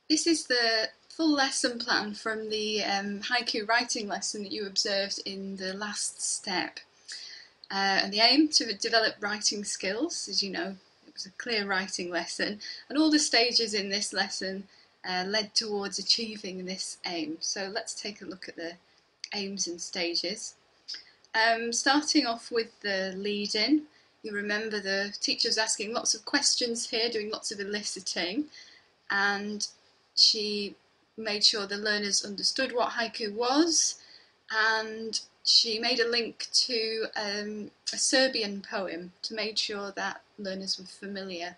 This is the full lesson plan from the haiku writing lesson that you observed in the last step. And the aim to develop writing skills, as you know, it was a clear writing lesson, and all the stages in this lesson led towards achieving this aim. So let's take a look at the aims and stages. Starting off with the lead-in, you remember the teacher was asking lots of questions here, doing lots of eliciting, and she made sure the learners understood what haiku was, and she made a link to a Serbian poem to make sure that learners were familiar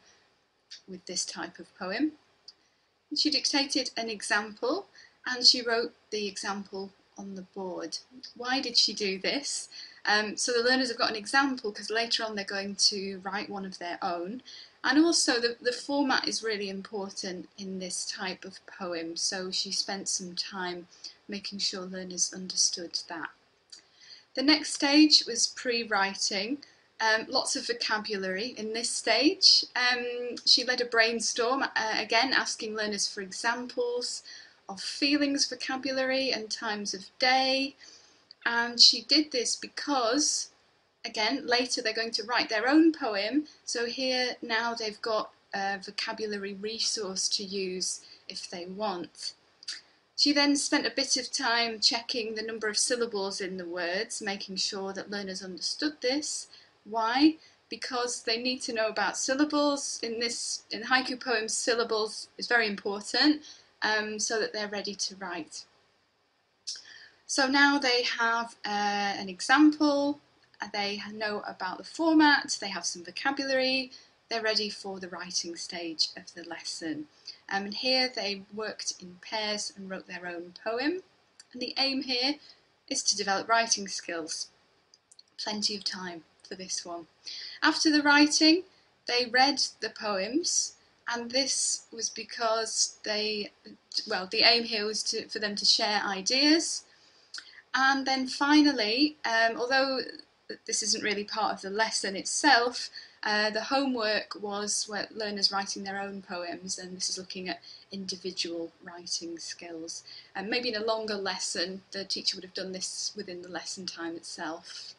with this type of poem. She dictated an example and she wrote the example on the board. Why did she do this? So the learners have got an example because later on they're going to write one of their own. And also the format is really important in this type of poem, so she spent some time making sure learners understood that. The next stage was pre-writing. Lots of vocabulary in this stage. She led a brainstorm, again asking learners for examples of feelings vocabulary and times of day. And she did this because, again, later they're going to write their own poem, so here now they've got a vocabulary resource to use if they want. She then spent a bit of time checking the number of syllables in the words, making sure that learners understood this. Why? Because they need to know about syllables. In haiku poems, syllables is very important, so that they're ready to write. So now they have an example, they know about the format, they have some vocabulary, they're ready for the writing stage of the lesson. And here they worked in pairs and wrote their own poem. And the aim here is to develop writing skills. Plenty of time for this one. After the writing, they read the poems, and this was because the aim here was for them to share ideas. And then finally, although this isn't really part of the lesson itself, the homework was learners writing their own poems, and this is looking at individual writing skills. And maybe in a longer lesson, the teacher would have done this within the lesson time itself.